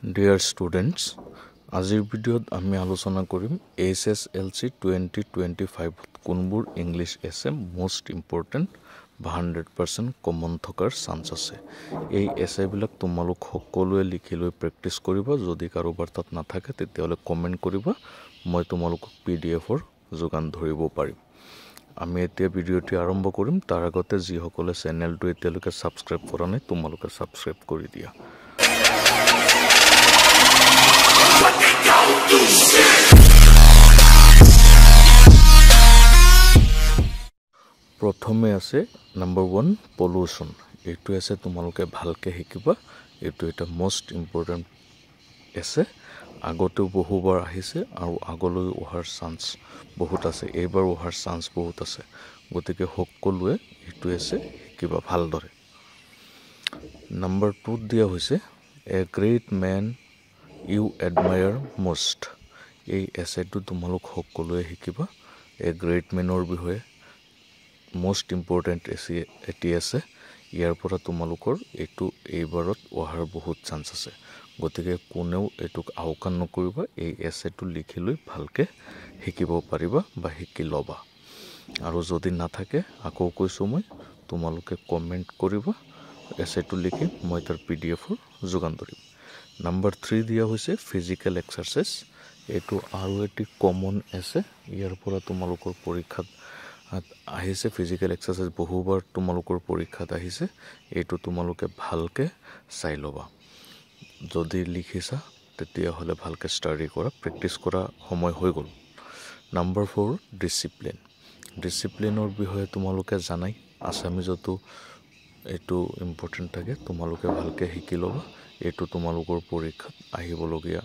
Dear students, আজিৰ ভিডিঅ'ত আমি আলোচনা কৰিম HSLC 2025 কোনবোৰ ইংলিছ এছে মোষ্ট ইম্পৰ্টেণ্ট বা 100% কমন থকাৰ চান্স আছে। এই এছেবিলাক তোমালোক সকলোৱে লিখি লৈ প্ৰেক্টিছ কৰিবা। যদি কাৰোবাৰ তাত নাথাকে তেতিয়াহ'লে কমেণ্ট কৰিবা, মই তোমালোকক PDF-ৰ যোগান ধৰিব পাৰিম। আমি এতিয়া ভিডিঅ'টি আৰম্ভ কৰিম। তাৰ আগতে যিসকলে চেনেলটো এতিয়ালৈকে ছাবস্ক্ৰাইব কৰা নাই তোমালোকে ছাবস্ক্ৰাইব কৰি দিয়া। প্ৰথমে আছে নাম্বাৰ 1 পলিউশ্যন। এইটো আছে তোমালোকে ভালকৈ শিকিবা। এইটো এটা মোষ্ট ইম্পৰ্টেণ্ট আছে। আগতেও বহুবাৰ আহিছে আৰু আগলৈ অহাৰ চান্স বহুত আছে। এইবাৰ অহাৰ চান্স বহুত আছে, গতিকে সকলোৱে এইটো আছে শিকিবা ভালদৰে। নাম্বাৰ 2 দিয়া হৈছে a great man you admire most. এই এছেটো তোমালোক সকলোৱে শিকিবা। এ গ্ৰেট মেনৰ বিষয়ে মোষ্ট ইম্পৰ্টেণ্ট এটি আছে। ইয়াৰ পৰা তোমালোকৰ এইটো এইবাৰত অহাৰ বহুত চান্স আছে, গতিকে কোনেও এইটোক আওকাণ নকৰিবা। এই এছেটো লিখি লৈ ভালকৈ শিকিব পাৰিবা বা শিকি ল'বা। আৰু যদি নাথাকে আকৌ কৈছোঁ মই, তোমালোকে কমেণ্ট কৰিবা। এছেটো লিখি মই তাৰ PDF-ৰ যোগান ধৰিম। নাম্বাৰ 3 দিয়া হৈছে ফিজিকেল এক্সাৰচাইজ। এইটো আৰু এটি কমন এছে। ইয়াৰ পৰা তোমালোকৰ পৰীক্ষাত আহিছে। ফিজিকেল এক্সাৰচাইজ বহুবাৰ তোমালোকৰ পৰীক্ষাত আহিছে। এইটো তোমালোকে ভালকৈ চাই ল'বা। যদি লিখিছা তেতিয়াহ'লে ভালকৈ ষ্টাডি কৰা, প্ৰেক্টিছ কৰা সময় হৈ গ'ল। Number 4 discipline. ডিচিপ্লিনৰ বিষয়ে তোমালোকে জানাই, আছামিজতো এইটো ইম্পৰ্টেণ্ট থাকে। তোমালোকে ভালকৈ শিকি ল'বা। এইটো তোমালোকৰ পৰীক্ষাত আহিবলগীয়া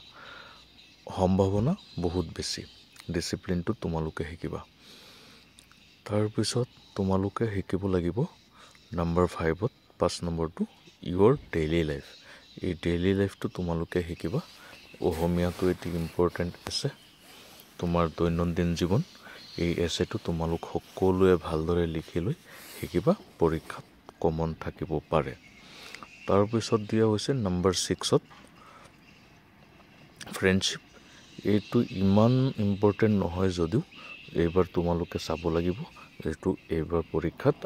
সম্ভাৱনা বহুত বেছি। ডিচিপ্লিনটো তোমালোকে শিকিবা। তাৰপিছত তোমালোকে শিকিব লাগিব নাম্বাৰ 5ত 5 নম্বৰটো ইয়ৰ ডেইলি লাইফ। এই ডেইলি লাইফটো তোমালোকে শিকিবা। অসমীয়াটো এটি ইম্পৰ্টেণ্ট আছে, তোমাৰ দৈনন্দিন জীৱন। এই এছেটো তোমালোক সকলোৱে ভালদৰে লিখি লৈ শিকিবা, পৰীক্ষাত কমন থাকিব পাৰে। তাৰপিছত দিয়া হৈছে নাম্বাৰ 6ত ফ্ৰেণ্ডশ্বিপ। এইটো ইমান ইম্পৰ্টেণ্ট নহয় যদিও এইবাৰ তোমালোকে চাব লাগিব। এইটো এইবাৰ পৰীক্ষাত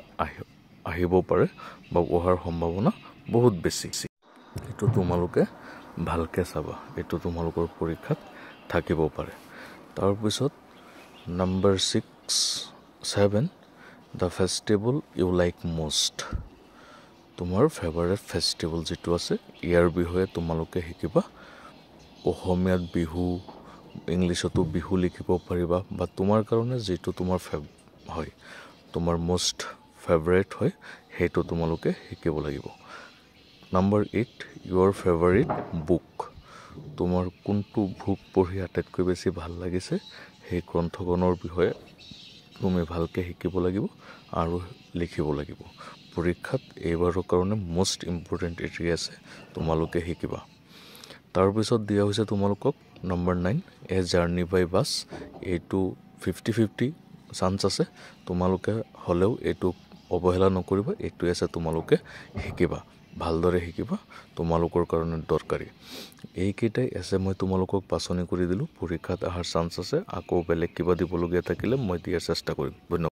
আহিব পাৰে বা অহাৰ সম্ভাৱনা বহুত বেছি। এইটো তোমালোকে ভালকৈ চাবা। এইটো তোমালোকৰ পৰীক্ষাত থাকিব পাৰে। তাৰপিছত number 7 the festival you like most. তোমাৰ ফেভাৰেট ফেষ্টিভেল যিটো আছে ইয়াৰ বিষয়ে তোমালোকে শিকিবা। অসমীয়াত বিহু, ইংলিছতো বিহু লিখিব পাৰিবা বা তোমাৰ কাৰণে যিটো তোমাৰ হয়, তোমাৰ মষ্ট ফেভাৰেট হয়, সেইটো তোমালোকে শিকিব লাগিব। নাম্বাৰ 8 ইয়ৰ ফেভাৰিট বুক। তোমাৰ কোনটো বুক পঢ়ি আটাইতকৈ বেছি ভাল লাগিছে সেই গ্ৰন্থখনৰ বিষয়ে তুমি ভালকৈ শিকিব লাগিব আৰু লিখিব লাগিব। পৰীক্ষাত এইবাৰৰ কাৰণে মোষ্ট ইম্পৰ্টেণ্ট এটি আছে, তোমালোকে শিকিবা। তাৰপিছত দিয়া হৈছে তোমালোকক number 9 a journey by bus. এইটো 50-50 চান্স আছে। তোমালোকে হ'লেও এইটো অৱহেলা নকৰিবা। এইটো আছে তোমালোকে শিকিবা, ভালদৰে শিকিবা, তোমালোকৰ কাৰণে দৰকাৰী। এইকেইটাই আছে মই তোমালোকক বাছনি কৰি দিলোঁ। পৰীক্ষাত অহাৰ চান্স আছে। আকৌ বেলেগ কিবা দিবলগীয়া থাকিলে মই দিয়াৰ চেষ্টা কৰিম। ধন্যবাদ।